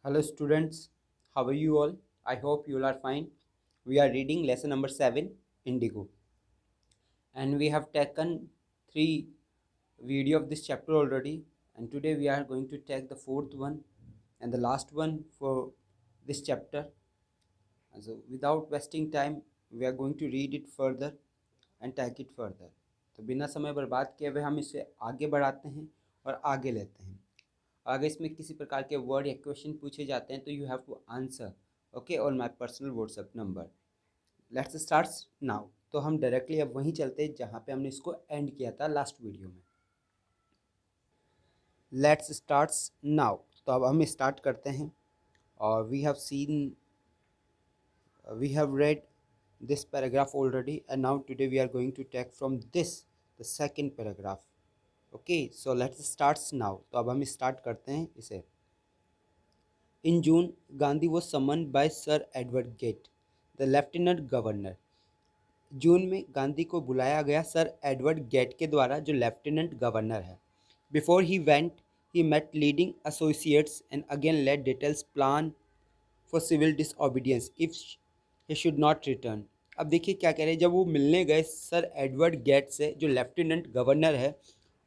Hello students, how are you all? I hope you all are fine. We are reading lesson number 7, Indigo, and we have taken 3 video of this chapter already, and today we are going to take the fourth one and the last one for this chapter. And so without wasting time, we are going to read it further and take it further. तो बिना समय बर्बाद किए हुए हम इसे आगे बढ़ाते हैं और आगे लेते हैं। अगर इसमें किसी प्रकार के वर्ड या क्वेश्चन पूछे जाते हैं तो you have to answer okay on my personal WhatsApp number. Let's start now. तो हम डायरेक्टली अब वहीं चलते हैं जहाँ पे हमने इसको एंड किया था लास्ट वीडियो में। Let's start now. तो अब हम स्टार्ट करते हैं और we have read this paragraph already, and now today we are going to take from this the second paragraph. Okay, so let's start now. तो अब हम स्टार्ट करते हैं इसे। In June, Gandhi was summoned by Sir Edward Gate, the Lieutenant Governor. जून में गांधी को बुलाया गया सर एडवर्ड गेट के द्वारा, जो लेफ्टिनेंट गवर्नर है। Before he went he met leading associates and again laid details plan for civil disobedience if he should not return. अब देखिए क्या कह रहे हैं। जब वो मिलने गए सर एडवर्ड गेट से, जो लेफ्टिनेंट गवर्नर है,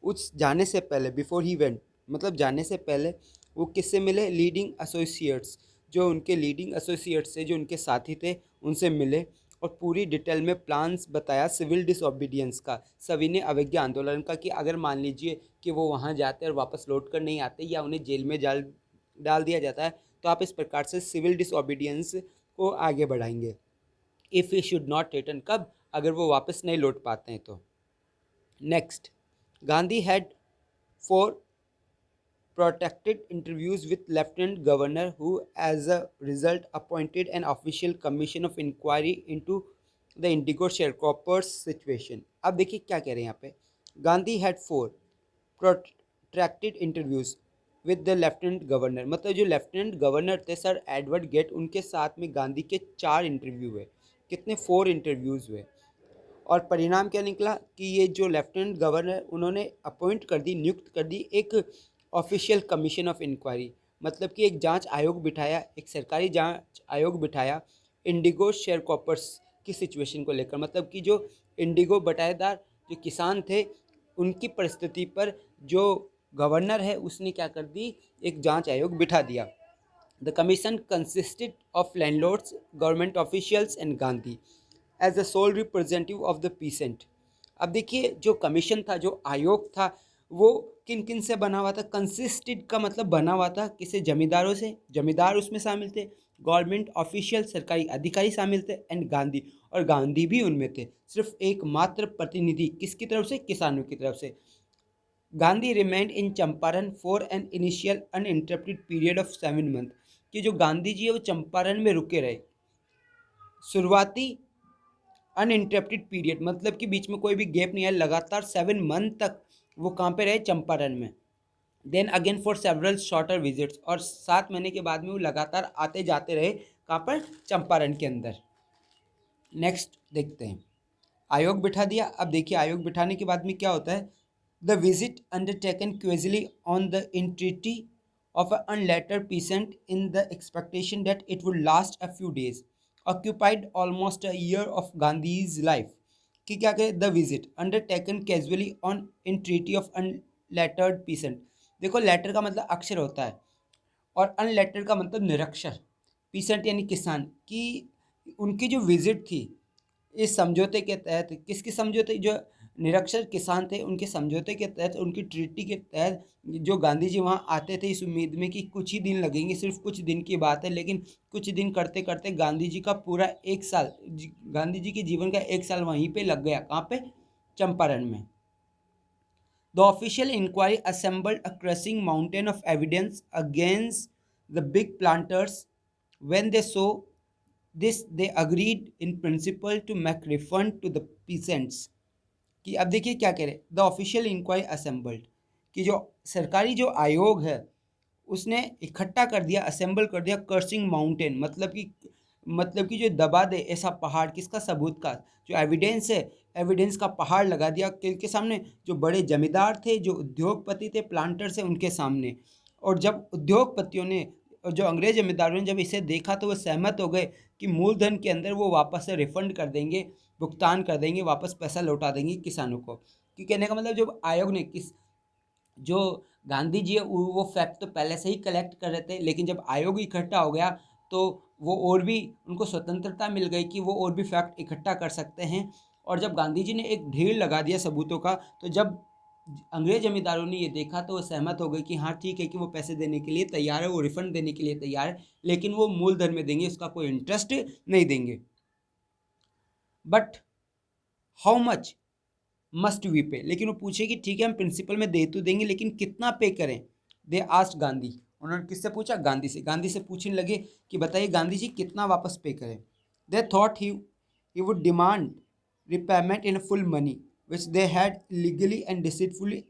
उस जाने से पहले, बिफोर ही वेंट मतलब जाने से पहले, वो किससे मिले? लीडिंग एसोसिएट्स, जो उनके लीडिंग एसोसिएट्स थे, जो उनके साथी थे, उनसे मिले और पूरी डिटेल में प्लान्स बताया सिविल डिसओबीडियंस का, सविनय अवज्ञा आंदोलन का, कि अगर मान लीजिए कि वो वहाँ जाते और वापस लौट कर नहीं आते या उन्हें जेल में डाल दिया जाता है, तो आप इस प्रकार से सिविल डिसओबीडियंस को आगे बढ़ाएंगे। If he should not return, कब? अगर वो वापस नहीं लौट पाते हैं तो। Next, Gandhi had 4 protected interviews with Lieutenant Governor, who as a result appointed an official commission of inquiry into the indigo sharecroppers situation. अब देखिए क्या कह रहे हैं यहाँ पे। Gandhi had 4 protracted interviews with the Lieutenant Governor, मतलब जो लेफ्टिनेंट गवर्नर थे सर एडवर्ड गेट, उनके साथ में गांधी के 4 इंटरव्यू हुए। कितने? 4 इंटरव्यूज़ हुए। और परिणाम क्या निकला कि ये जो लेफ्टिनेंट गवर्नर, उन्होंने अपॉइंट कर दी, नियुक्त कर दी एक ऑफिशियल कमीशन ऑफ इंक्वायरी, मतलब कि एक जांच आयोग बिठाया, एक सरकारी जांच आयोग बिठाया इंडिगो शेयरक्रॉपर्स की सिचुएशन को लेकर। मतलब कि जो इंडिगो बटाईदार जो किसान थे, उनकी परिस्थिति पर जो गवर्नर है उसने क्या कर दी, एक जांच आयोग बिठा दिया। The commission consisted of landlords, government officials and Gandhi as the sole representative of the peasant. अब देखिए जो कमीशन था, जो आयोग था, वो किन किन से बना हुआ था? कंसिस्टेड का मतलब बना हुआ था किसे? जमींदारों से, जमींदार उसमें शामिल थे, गवर्नमेंट ऑफिशियल सरकारी अधिकारी शामिल थे, एंड गांधी, और गांधी भी उनमें थे। सिर्फ एकमात्र प्रतिनिधि किसकी तरफ से? किसानों की तरफ से। Gandhi remained in Champaran for an initial uninterrupted period of 7 month, कि जो गांधी जी है वो चंपारण में रुके रहे शुरुआती अनइंटरप्टेड पीरियड, मतलब कि बीच में कोई भी गैप नहीं है, लगातार 7 मंथ तक वो कहाँ पे रहे? चंपारण में। Then again for several shorter visits, और 7 महीने के बाद में वो लगातार आते जाते रहे कहाँ पर? चंपारण के अंदर। नेक्स्ट देखते हैं, आयोग बिठा दिया। अब देखिए आयोग बिठाने के बाद में क्या होता है। The visit undertaken quickly on the entreaty of a unlettered peasant in the expectation that it would last a few days occupied almost a year of Gandhi's life, कि क्या करें? The visit undertaken casually on in treaty of unlettered pheasant. देखो letter का मतलब अक्षर होता है और अनलेटर्ड का मतलब निरक्षर, पीसेंट यानी किसान, की उनकी जो विजिट थी इस समझौते के तहत, किसके समझौते? जो निरक्षर किसान थे उनके समझौते के तहत, उनकी ट्रीटी के तहत, जो गांधी जी वहाँ आते थे इस उम्मीद में कि कुछ ही दिन लगेंगे, सिर्फ कुछ दिन की बात है, लेकिन कुछ दिन करते करते गांधी जी का पूरा 1 साल, गांधी जी के जीवन का 1 साल वहीं पे लग गया। कहाँ पे? चंपारण में। The official inquiry assembled a crushing mountain of evidence against the big planters. When they saw this they agreed in principle to make refund to the peasants। कि अब देखिए क्या कह रहे, द ऑफिशियल इंक्वायरी असेंबल्ड, कि जो सरकारी जो आयोग है उसने इकट्ठा कर दिया, असेंबल कर दिया कर्सिंग माउंटेन, मतलब कि जो दबा दे ऐसा पहाड़, किसका? सबूत का। जो एविडेंस है, एविडेंस का पहाड़ लगा दिया किसके सामने? जो बड़े जमींदार थे, जो उद्योगपति थे, प्लांटर्स है, उनके सामने। और जब उद्योगपतियों ने जो अंग्रेज जमींदारों ने जब इसे देखा तो वो सहमत हो गए कि मूलधन के अंदर वो वापस से रिफंड कर देंगे, भुगतान कर देंगे, वापस पैसा लौटा देंगे किसानों को। कि कहने का मतलब जब आयोग ने जो गांधी जी है वो फैक्ट तो पहले से ही कलेक्ट कर रहे थे, लेकिन जब आयोग इकट्ठा हो गया तो वो और भी उनको स्वतंत्रता मिल गई कि वो और भी फैक्ट इकट्ठा कर सकते हैं। और जब गांधी जी ने एक ढेर लगा दिया सबूतों का, तो जब अंग्रेज जमींदारों ने ये देखा तो वो सहमत हो गए कि हाँ ठीक है कि वो पैसे देने के लिए तैयार है, वो रिफंड देने के लिए तैयार है, लेकिन वो मूलधन में देंगे, उसका कोई इंटरेस्ट नहीं देंगे। But how much must we pay, लेकिन वो पूछे कि ठीक है हम प्रिंसिपल में दे तो देंगे, लेकिन कितना पे करें। दे आस्ट गांधी, उन्होंने किससे पूछा? गांधी से। गांधी से पूछने लगे कि बताइए गांधी जी कितना वापस पे करें। They thought he would demand repayment in full money which they had legally and deceitfully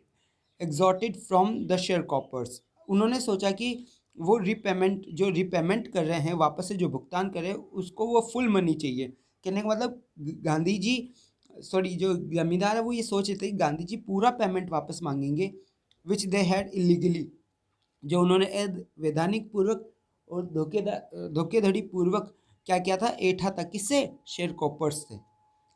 extorted from the sharecroppers. उन्होंने सोचा कि वो रिपेमेंट कर रहे हैं, वापस से जो भुगतान कर रहे हैं उसको वो फुल मनी चाहिए। कहने का मतलब गांधी जी, सॉरी, जो जमींदार है वो ये सोच रहे थे कि गांधी जी पूरा पेमेंट वापस मांगेंगे, विच दे हैड इलीगली, जो उन्होंने वैधानिक पूर्वक और धोखेधड़ी पूर्वक क्या किया था, ऐठा था। किससे? शेयर कॉपर्स से।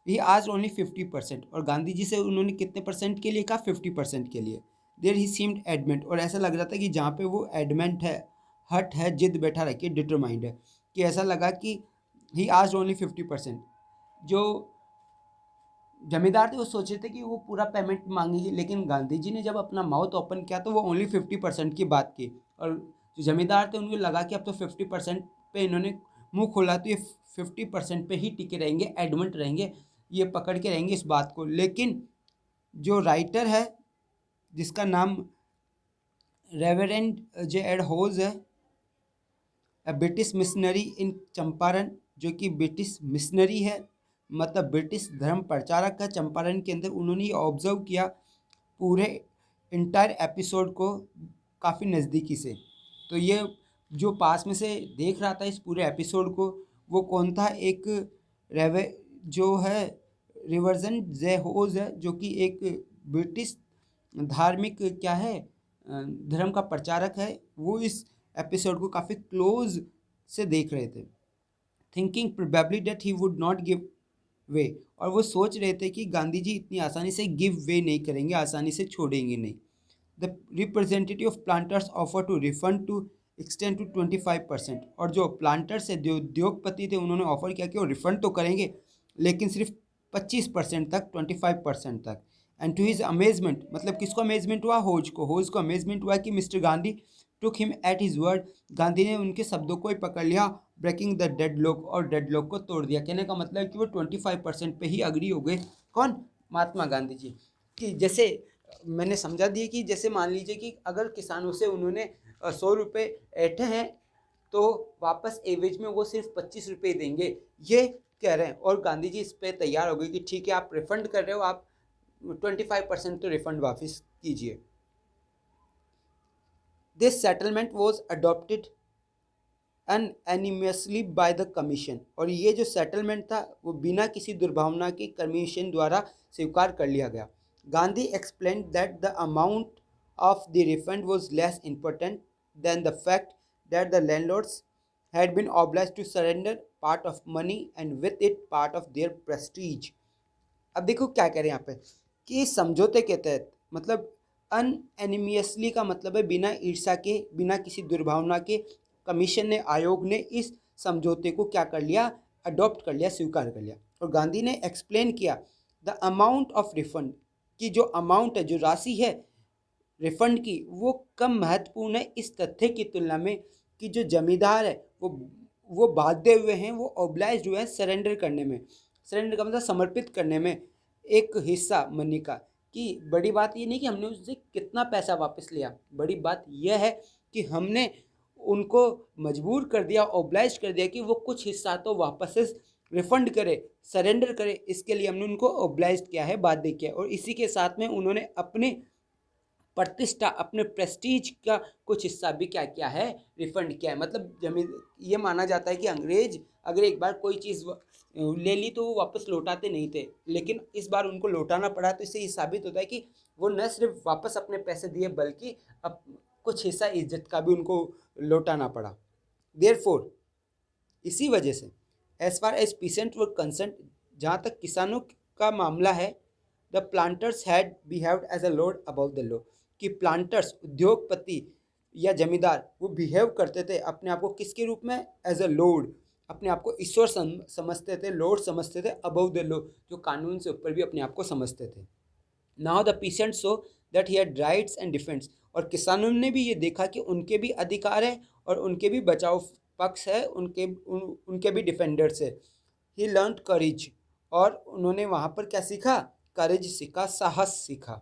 ये आज ओनली 50%, और गांधी जी से उन्होंने कितने परसेंट के लिए कहा? 50% के लिए। देयर ही सीम्ड एडमेंट, और ऐसा लग रहा था कि जहाँ पे वो एडमेंट है, हट है, जिद बैठा रखी, डिटरमाइंड है, कि ऐसा लगा कि ही आज ओनली 50%। जो जमींदार थे वो सोचे थे कि वो पूरा पेमेंट मांगेंगे, लेकिन गांधी जी ने जब अपना माउथ ओपन किया तो वो ओनली 50% की बात की। और जो जमींदार थे उनको लगा कि अब तो 50% पे इन्होंने मुंह खोला तो ये 50% पे ही टिके रहेंगे, एडमेंट रहेंगे, ये पकड़ के रहेंगे इस बात को। लेकिन जो राइटर है जिसका नाम रेवरेंड जे एड होज है, ब्रिटिश मिशनरी इन चंपारण, जो कि ब्रिटिश मिशनरी है, मतलब ब्रिटिश धर्म प्रचारक है चंपारण के अंदर, उन्होंने ये ऑब्जर्व किया पूरे इंटायर एपिसोड को काफ़ी नज़दीकी से। तो ये जो पास में से देख रहा था इस पूरे एपिसोड को, वो कौन था? एक रेवे जो है रिवर्जन जे होज है, जो कि एक ब्रिटिश धार्मिक क्या है, धर्म का प्रचारक है। वो इस एपिसोड को काफ़ी क्लोज से देख रहे थे, thinking probably that he would not give way, और वो सोच रहे थे कि गांधी जी इतनी आसानी से गिव वे नहीं करेंगे, आसानी से छोड़ेंगे नहीं। The representative of planters offer to refund to extend to 25%, और जो प्लांटर्स है, जो उद्योगपति थे, उन्होंने ऑफर किया कि वो रिफंड तो करेंगे लेकिन सिर्फ 25% तक, 25% तक। एंड टू हिज अमेजमेंट, मतलब किसको अमेजमेंट हुआ? होज को अमेजमेंट हुआ कि mister Gandhi took him at his word, Gandhi ने उनके शब्दों को ही पकड़ लिया, ब्रेकिंग द डेडलॉक, और डेडलॉक को तोड़ दिया। कहने का मतलब कि वो 25% पे ही अग्री हो गए। कौन? महात्मा गांधी जी। कि जैसे मैंने समझा दिया कि जैसे मान लीजिए कि अगर किसानों से उन्होंने 100 रुपये ऐंठे हैं तो वापस एवरेज में वो सिर्फ 25 रुपये देंगे, ये कह रहे हैं। और गांधी जी इस पे तैयार हो गए कि ठीक है आप रिफंड कर रहे हो, आप 25% तो रिफंड वापस कीजिए। This settlement was adopted unanimously by the commission, और ये जो सेटलमेंट था वो बिना किसी दुर्भावना के कमीशन द्वारा स्वीकार कर लिया गया। Gandhi explain that the amount of the refund was less important then the fact that the landlords had been obliged to surrender part of money and with it part of their prestige। अब देखो क्या कह रहे हैं यहाँ पे कि समझौते के तहत, मतलब अनएनिमियसली का मतलब है बिना ईर्ष्या के, बिना किसी दुर्भावना के, कमीशन ने, आयोग ने इस समझौते को क्या कर लिया? अडॉप्ट कर लिया, स्वीकार कर लिया। और गांधी ने एक्सप्लेन किया द अमाउंट ऑफ रिफंड, की जो अमाउंट है, जो राशि है रिफंड की, वो कम महत्वपूर्ण है इस तथ्य की तुलना में कि जो जमींदार है वो बाध्य हुए हैं, वो ऑब्लाइज्ड हुए हैं सरेंडर करने में। सरेंडर का मतलब समर्पित करने में एक हिस्सा मनी का। कि बड़ी बात ये नहीं कि हमने उससे कितना पैसा वापस लिया, बड़ी बात यह है कि हमने उनको मजबूर कर दिया, ऑब्लाइज कर दिया कि वो कुछ हिस्सा तो वापस से रिफंड करे, सरेंडर करे। इसके लिए हमने उनको ऑब्लाइज किया है, बाध्य किया। और इसी के साथ में उन्होंने अपने प्रतिष्ठा, अपने प्रेस्टीज का कुछ हिस्सा भी क्या किया है? रिफंड किया है। मतलब जमीन, ये माना जाता है कि अंग्रेज अगर एक बार कोई चीज़ ले ली तो वो वापस लौटाते नहीं थे, लेकिन इस बार उनको लौटाना पड़ा। तो इससे ये साबित होता है कि वो न सिर्फ वापस अपने पैसे दिए बल्कि कुछ हिस्सा इज्जत का भी उनको लौटाना पड़ा। देयरफॉर, इसी वजह से as far as peasant were concerned, जहाँ तक किसानों का मामला है, the planters had behaved as a lord above the law, कि प्लांटर्स उद्योगपति या जमींदार वो बिहेव करते थे अपने आप को किसके रूप में, एज अ लॉर्ड, अपने आप को ईश्वर समझते थे, लॉर्ड समझते थे, अबाउ द लॉ, जो कानून से ऊपर भी अपने आप को समझते थे। Now the pheasant so that he had rights and defence, और किसानों ने भी ये देखा कि उनके भी अधिकार है और उनके भी बचाव पक्ष है, उनके भी डिफेंडर्स है। ही लर्न करेज, और उन्होंने वहाँ पर क्या सीखा, करेज सीखा, साहस सीखा।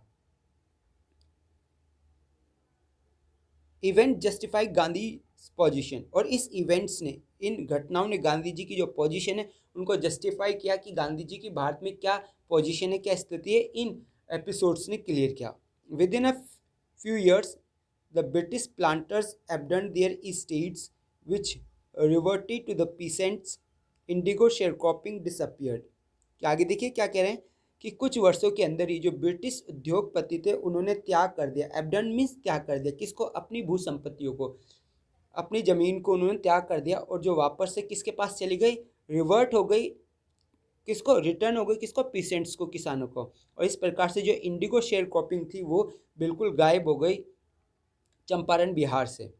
इवेंट जस्टिफाई गांधी पोजीशन, और इस इवेंट्स ने, इन घटनाओं ने गांधी जी की जो पोजीशन है उनको जस्टिफाई किया कि गांधी जी की भारत में क्या पोजीशन है, क्या स्थिति है, इन एपिसोड्स ने क्लियर किया। Within a few years the British planters abandon their estates which reverted to the peasants, indigo sharecropping disappeared. क्या आगे देखिए क्या कह रहे हैं कि कुछ वर्षों के अंदर ही जो ब्रिटिश उद्योगपति थे उन्होंने त्याग कर दिया। एबडन मीन्स त्याग कर दिया, किसको, अपनी भू संपत्तियों को, अपनी ज़मीन को उन्होंने त्याग कर दिया, और जो वापस से किसके पास चली गई, रिवर्ट हो गई, किसको, रिटर्न हो गई, किसको, पीसेंट्स को, किसानों को। और इस प्रकार से जो इंडिगो शेयर क्रॉपिंग थी वो बिल्कुल गायब हो गई चंपारण बिहार से।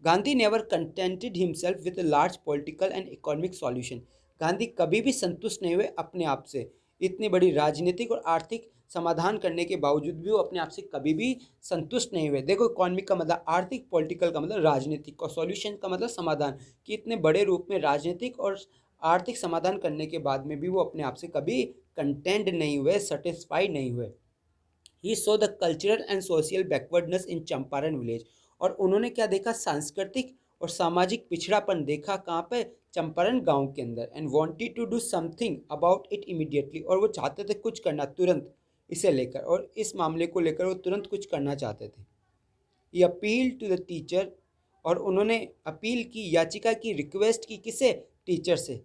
Gandhi never contented himself with large political and economic solution, Gandhi कभी भी संतुष्ट नहीं हुए अपने आप से, इतनी बड़ी राजनीतिक और आर्थिक समाधान करने के बावजूद भी वो अपने आप से कभी भी संतुष्ट नहीं हुए। देखो, इकोनॉमिक का मतलब आर्थिक, पॉलिटिकल का मतलब राजनीतिक, और सॉल्यूशन का मतलब समाधान, कि इतने बड़े रूप में राजनीतिक और आर्थिक समाधान करने के बाद में भी वो अपने आप से कभी कंटेंट नहीं हुए, सेटिस्फाइड नहीं हुए। He saw the cultural and social backwardness in Champaran village, और उन्होंने क्या देखा, सांस्कृतिक और सामाजिक पिछड़ापन देखा, कहाँ पे, चंपारण गांव के अंदर। And wanted to do something about it immediately, और वो चाहते थे कुछ करना तुरंत इसे लेकर, और इस मामले को लेकर वो तुरंत कुछ करना चाहते थे। ये अपील टू द टीचर, और उन्होंने अपील की, याचिका की, रिक्वेस्ट की, किसे, टीचर से,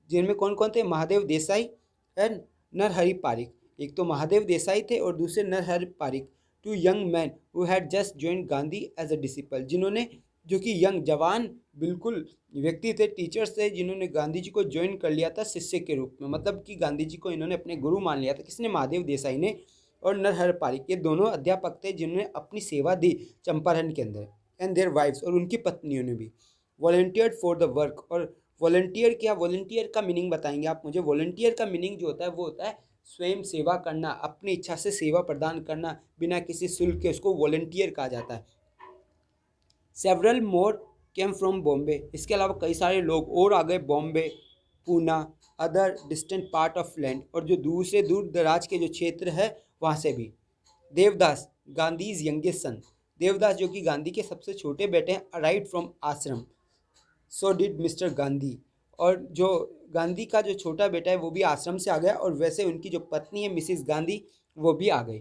जिनमें कौन कौन थे, महादेव देसाई एंड नरहरि पारिक। एक तो महादेव देसाई थे और दूसरे Narhari Parikh, two young man who had just join Gandhi as a disciple, जिन्होंने, जो कि यंग, जवान बिल्कुल व्यक्ति थे, टीचर्स थे, जिन्होंने गांधी जी को ज्वाइन कर लिया था शिष्य के रूप में, मतलब कि गांधी जी को इन्होंने अपने गुरु मान लिया था। किसने, महादेव देसाई ने, और नरहर पारिक, ये दोनों अध्यापक थे जिन्होंने अपनी सेवा दी चंपारण के अंदर। एंड देयर वाइफ्स, और उनकी पत्नियों ने भी वॉलंटियर्ड फॉर द वर्क। और वॉलंटियर क्या, वॉलंटियर का मीनिंग बताएंगे आप मुझे। वॉलंटियर का मीनिंग जो होता है वो होता है स्वयं सेवा करना, अपनी इच्छा से सेवा प्रदान करना बिना किसी शुल्क के, उसको वॉलंटियर कहा जाता है। Several more came from Bombay, इसके अलावा कई सारे लोग और आ गए Bombay, Poona, other distant part of land, और जो दूसरे दूर दराज के जो क्षेत्र है वहाँ से भी। देवदास, गांधीज यंगेस्ट सन, देवदास जो कि गांधी के सबसे छोटे बेटे हैं, अराइव फ्रॉम आश्रम, सो डिड मिस्टर गांधी, और जो गांधी का जो छोटा बेटा है वो भी आश्रम से आ गया, और वैसे उनकी जो पत्नी है मिसिस गांधी वो भी आ गई।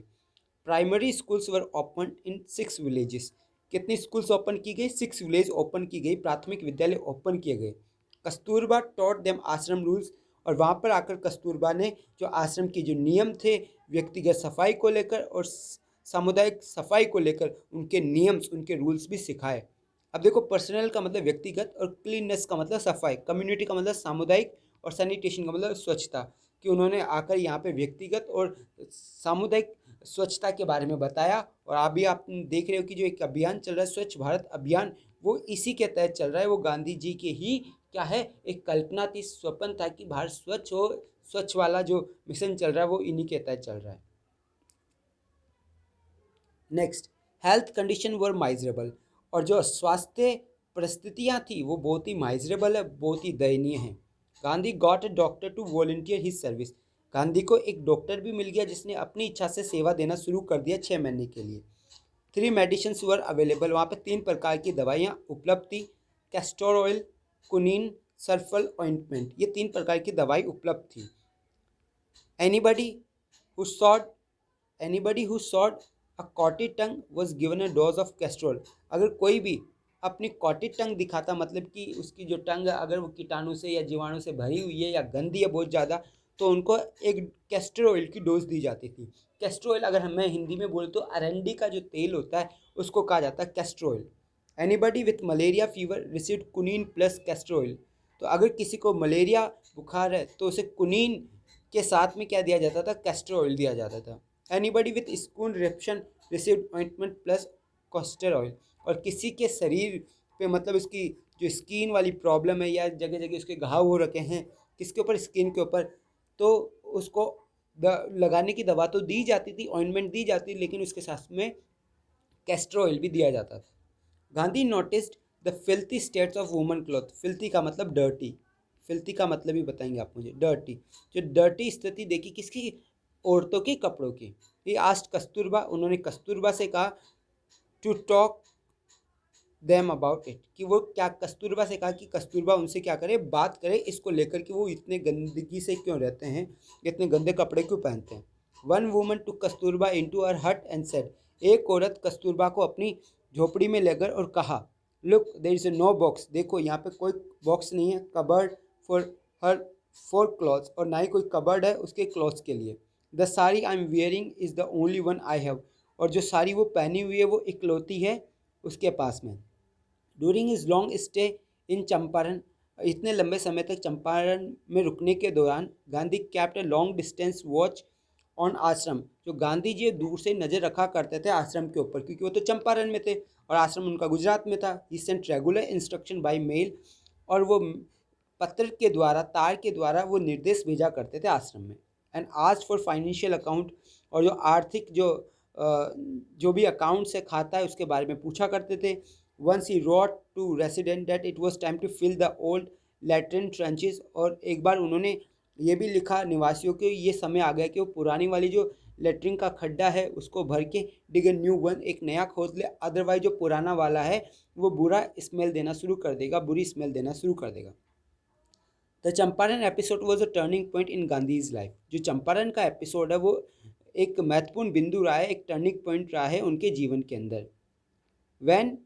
Primary schools were open in 6 villages, कितनी स्कूल्स ओपन की गई, 6 विलेज ओपन की गई, प्राथमिक विद्यालय ओपन किए गए। कस्तूरबा टॉट देम आश्रम रूल्स, और वहाँ पर आकर कस्तूरबा ने जो आश्रम की जो नियम थे व्यक्तिगत सफाई को लेकर और सामुदायिक सफाई को लेकर, उनके नियम्स, उनके रूल्स भी सिखाए। अब देखो, पर्सनल का मतलब व्यक्तिगत, और क्लीननेस का मतलब सफाई, कम्युनिटी का मतलब सामुदायिक, और सैनिटेशन का मतलब स्वच्छता, कि उन्होंने आकर यहाँ पे व्यक्तिगत और सामुदायिक स्वच्छता के बारे में बताया। और अभी आप देख रहे हो कि जो एक अभियान चल रहा है स्वच्छ भारत अभियान, वो इसी के तहत चल रहा है। वो गांधी जी के ही क्या है, एक कल्पना थी, स्वप्न था कि भारत स्वच्छ हो, स्वच्छ वाला जो मिशन चल रहा है वो इन्हीं के तहत चल रहा है। नेक्स्ट, हेल्थ कंडीशन वर माइजरेबल, और जो स्वास्थ्य परिस्थितियाँ थी वो बहुत ही माइजरेबल है, बहुत ही दयनीय है। Gandhi got a doctor to volunteer his service, Gandhi को एक डॉक्टर भी मिल गया जिसने अपनी इच्छा से सेवा देना शुरू कर दिया 6 महीने के लिए। 3 मेडिसिन वर अवेलेबल, वहाँ पे 3 प्रकार की दवाइयाँ उपलब्ध थी, castor oil, quinine, sulphur ointment, ये 3 प्रकार की दवाई उपलब्ध थी। Anybody who sought anybody who sought a coated tongue was given a dose of castor oil, अगर कोई भी अपनी कॉटी टंग दिखाता, मतलब कि उसकी जो टंग अगर वो कीटाणु से या जीवाणु से भरी हुई है या गंदी है बहुत ज़्यादा, तो उनको एक कैस्टर ऑयल की डोज दी जाती थी। कैस्टर ऑयल अगर मैं हिंदी में बोले तो अरंडी का जो तेल होता है उसको कहा जाता है castor oil. Anybody with malaria fever received quinine plus castor oil. तो अगर किसी को मलेरिया बुखार है तो उसे कुनीन के साथ में क्या दिया जाता था, कैस्टर ऑयल दिया जाता था। Anybody with skin reaction received ointment plus castor oil. और किसी के शरीर पे मतलब उसकी जो स्किन वाली प्रॉब्लम है या जगह जगह उसके घाव हो रखे हैं किसके ऊपर, स्किन के ऊपर, तो उसको लगाने की दवा तो दी जाती थी, ऑइंटमेंट दी जाती, लेकिन उसके साथ में कैस्टर ऑयल भी दिया जाता था। Gandhi noticed the filthy states of woman cloth. Filthy का मतलब डर्टी, फिल्थी का मतलब ही बताएंगे आप मुझे, डर्टी। जो डर्टी स्थिति देखी किसकी, औरतों के कपड़ों की। ये आस्ट कस्तूरबा, उन्होंने कस्तूरबा से कहा to talk them about it, कि वो क्या, कस्तूरबा से कहा कि कस्तूरबा उनसे क्या करे, बात करे इसको लेकर कि वो इतने गंदगी से क्यों रहते हैं, इतने गंदे कपड़े क्यों पहनते हैं। One woman to Kasturba into her hut and said, एक औरत कस्तूरबा को अपनी झोपड़ी में लेकर और कहा, look there is no box, देखो यहाँ पे कोई बॉक्स नहीं है, cupboard for her for clothes, और ना ही कोई कबर्ड है उसके क्लॉथ्स के लिए। The sari I am wearing is the only one I have, और जो साड़ी वो पहनी हुई है वो इकलौती है उसके पास में। During is long stay in Champaran, इतने लंबे समय तक चंपारण में रुकने के दौरान Gandhi kept a long distance watch on आश्रम, जो गांधी जी दूर से नज़र रखा करते थे आश्रम के ऊपर, क्योंकि वो तो चंपारण में थे और आश्रम उनका गुजरात में था। He sent regular instruction by mail, और वो पत्र के द्वारा, तार के द्वारा वो निर्देश भेजा करते थे आश्रम में। एंड आज फॉर फाइनेंशियल अकाउंट, और जो आर्थिक जो भी अकाउंट्स है, खाता है, उसके बारे में पूछा करते थे। Once he wrote to resident that it was time to fill the old latrine trenches, और एक बार उन्होंने ये भी लिखा निवासियों को, ये समय आ गया कि वो पुरानी वाली जो लेटरिन का खड्डा है उसको भर के डिग ए न्यू वन, एक नया खोद ले, अदरवाइज जो पुराना वाला है वो बुरा स्मेल देना शुरू कर देगा, बुरी स्मेल देना शुरू कर देगा। The Champaran episode was a turning point in Gandhi's life, जो चंपारण का एपिसोड है वो एक महत्वपूर्ण बिंदु रहा है, एक टर्निंग पॉइंट रहा है उनके जीवन के अंदर। When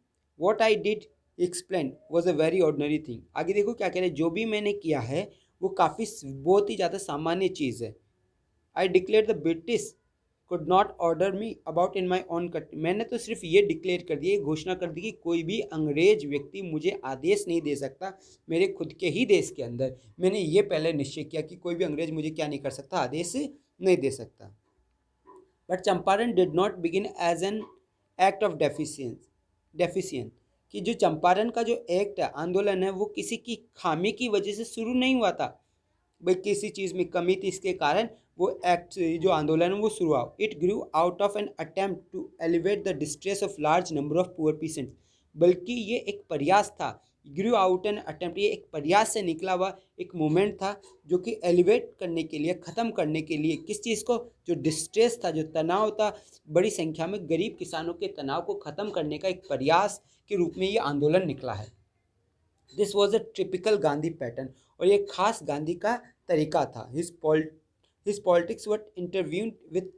what I did explain was a very ordinary thing, आगे देखो क्या कह रहे हैं, जो भी मैंने किया है वो काफ़ी बहुत ही ज़्यादा सामान्य चीज़ है। I declare the British could not order me about in my own country, मैंने तो सिर्फ ये डिक्लेयर कर दिया, घोषणा कर दी कि कोई भी अंग्रेज व्यक्ति मुझे आदेश नहीं दे सकता मेरे खुद के ही देश के अंदर। मैंने ये पहले निश्चय किया कि कोई भी अंग्रेज मुझे क्या नहीं कर सकता, आदेश नहीं दे सकता। But Champaran did not begin as an act of deficient, कि जो चंपारण का जो एक्ट है, आंदोलन है, वो किसी की खामी की वजह से शुरू नहीं हुआ था, भाई किसी चीज़ में कमी थी इसके कारण वो एक्ट, जो आंदोलन है वो शुरू हुआ। It grew out of an attempt to elevate the distress of large number of poor peasants, बल्कि ये एक प्रयास था, ग्रू आउट एन अटेम्प्ट, ये एक प्रयास से निकला हुआ एक मूवमेंट था जो कि एलिवेट करने के लिए, ख़त्म करने के लिए, किस चीज़ को, जो डिस्ट्रेस था, जो तनाव था, बड़ी संख्या में गरीब किसानों के तनाव को ख़त्म करने का एक प्रयास के रूप में ये आंदोलन निकला है। This was a typical Gandhi pattern, और ये खास गांधी का तरीका था। His politics were intertwined with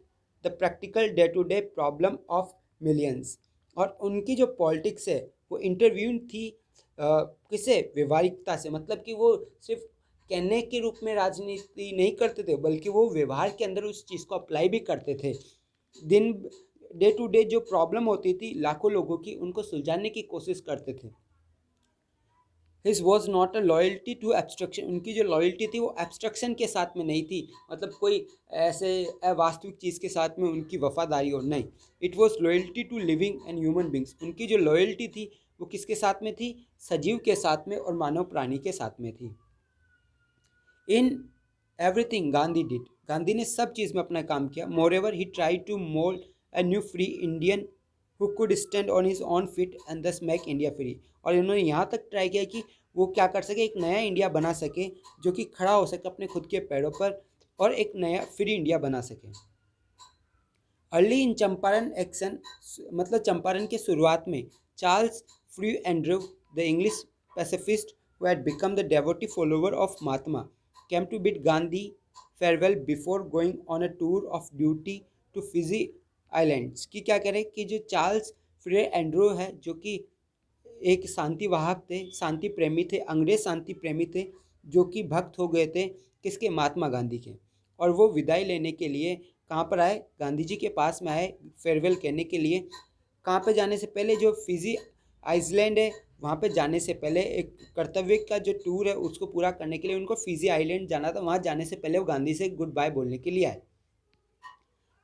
the practical day to day problem of millions, और उनकी जो पॉलिटिक्स है वो इंटरव्यूड थी किसे, व्यवहारिकता से, मतलब कि वो सिर्फ कहने के रूप में राजनीति नहीं करते थे बल्कि वो व्यवहार के अंदर उस चीज़ को अप्लाई भी करते थे। दिन डे टू डे जो प्रॉब्लम होती थी लाखों लोगों की, उनको सुलझाने की कोशिश करते थे। His was not a loyalty to abstraction, उनकी जो लॉयल्टी थी वो एब्स्ट्रक्शन के साथ में नहीं थी, मतलब कोई ऐसे अवास्तविक चीज़ के साथ में उनकी वफादारी और नहीं। It was loyalty to living and human beings, उनकी जो लॉयल्टी थी वो किसके साथ में थी, सजीव के साथ में और मानव प्राणी के साथ में थी। In everything Gandhi did, Gandhi ने सब चीज़ में अपना काम किया। Moreover he tried to mould a new free Indian who could stand on his own feet and thus make India free, और इन्होंने यहाँ तक ट्राई किया कि वो क्या कर सके, एक नया इंडिया बना सके जो कि खड़ा हो सके अपने खुद के पैरों पर, और एक नया फ्री इंडिया बना सके। अर्ली इन चंपारण एक्शन, मतलब चंपारण के शुरुआत में, Charles Freer Andrew the English pacifist who had become the devotee follower of Mahatma came to bid Gandhi farewell before going on a tour of duty to Fiji islands, की क्या करें कि जो चार्ल्स फ्री एंड्रू है जो कि एक शांति वाहक थे, शांति प्रेमी थे, अंग्रेज शांति प्रेमी थे, जो कि भक्त हो गए थे किसके? महात्मा गांधी के। और वो विदाई लेने के लिए कहाँ पर आए? गांधी जी के पास में आए फेयरवेल कहने के लिए। कहाँ पे जाने से पहले? जो फिजी आइसलैंड है वहाँ पे जाने से पहले एक कर्तव्य का जो टूर है उसको पूरा करने के लिए उनको फिजी आइलैंड जाना था। वहाँ जाने से पहले वो गांधी से गुड बाय बोलने के लिए आए।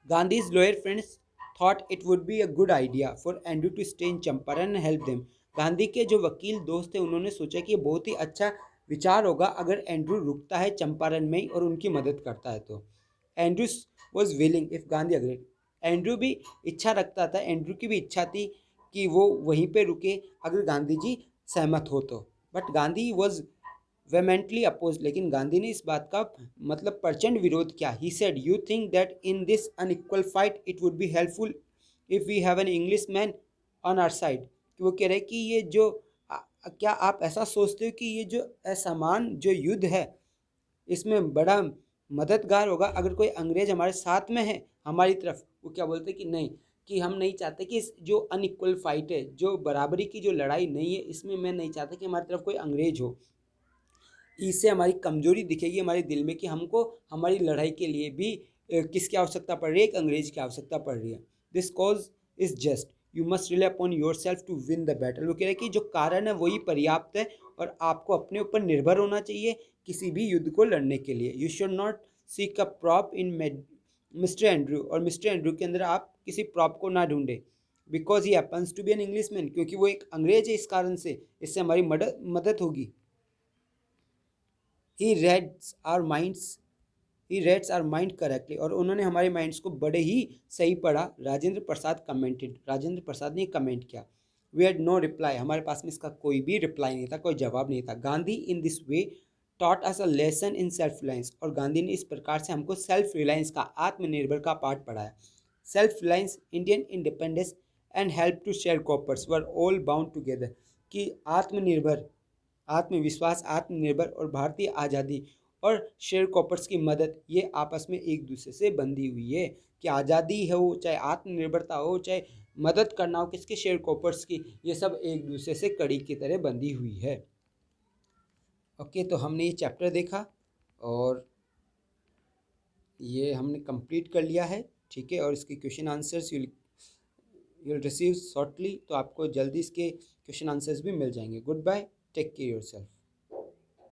Gandhi's lawyer friends thought it would be a good idea for Andrew to stay in Champaran and help them. Gandhi के जो वकील दोस्त थे उन्होंने सोचा कि ये बहुत ही अच्छा विचार होगा अगर एंड्रू रुकता है चंपारण में और उनकी मदद करता है तो। Andrew was willing if Gandhi agreed. Andrew भी इच्छा रखता था, एंड्रू की भी इच्छा थी कि वो वहीं पे रुके अगर गांधी जी सहमत हो तो। But Gandhi was vehemently oppose. लेकिन गांधी ने इस बात का मतलब प्रचंड विरोध किया। He said you think that in this unequal fight it would be helpful if we have an English man on our side. कि वो कह रहे कि ये जो क्या आप ऐसा सोचते हो कि ये जो असमान जो युद्ध है इसमें बड़ा मददगार होगा अगर कोई अंग्रेज हमारे साथ में है हमारी तरफ? वो क्या बोलते कि नहीं, कि हम नहीं चाहते कि इस जो अनइक्वल फाइट है, जो बराबरी की जो लड़ाई नहीं है, इसमें मैं नहीं चाहता कि हमारी तरफ कोई अंग्रेज हो। इससे हमारी कमजोरी दिखेगी हमारे दिल में कि हमको हमारी लड़ाई के लिए भी किसकी आवश्यकता पड़ रही है? एक अंग्रेज की आवश्यकता पड़ रही है। This cause is just, you must rely upon yourself to win the battle. वो कह रहे हैं कि जो कारण है वही पर्याप्त है और आपको अपने ऊपर निर्भर होना चाहिए किसी भी युद्ध को लड़ने के लिए। You should not seek a prop in Mr Andrew. और मिस्टर एंड्रू के अंदर आप किसी प्रॉप को ना ढूंढे because he happens to be an English man, क्योंकि वो एक अंग्रेज है। इस कारण से इससे हमारी मदद होगी। He reads our minds he reads our mind correctly. और उन्होंने हमारे माइंड्स को बड़े ही सही पढ़ा। राजेंद्र प्रसाद कमेंटेड, राजेंद्र प्रसाद ने कमेंट किया। वी हैड नो रिप्लाई, हमारे पास में इसका कोई भी रिप्लाई नहीं था, कोई जवाब नहीं था। Gandhi in this way taught us a lesson in self reliance. और गांधी ने इस प्रकार से हमको सेल्फ रिलायंस का, आत्मनिर्भर का पाठ पढ़ाया। Self reliance, Indian independence and help to sharecroppers were all bound together. कि आत्मनिर्भर, आत्मविश्वास, आत्मनिर्भर और भारतीय आज़ादी और शेयर कॉपर्स की मदद, ये आपस में एक दूसरे से बंधी हुई है। कि आज़ादी हो, चाहे आत्मनिर्भरता हो, चाहे मदद करना हो किसके? शेयर कॉपर्स की, ये सब एक दूसरे से कड़ी की तरह बंधी हुई है। ओके, तो हमने ये चैप्टर देखा और ये हमने कंप्लीट कर लिया है। ठीक है, और इसके question answers you'll receive shortly. तो आपको जल्दी इसके क्वेश्चन आंसर्स भी मिल जाएंगे। Goodbye, take care yourself.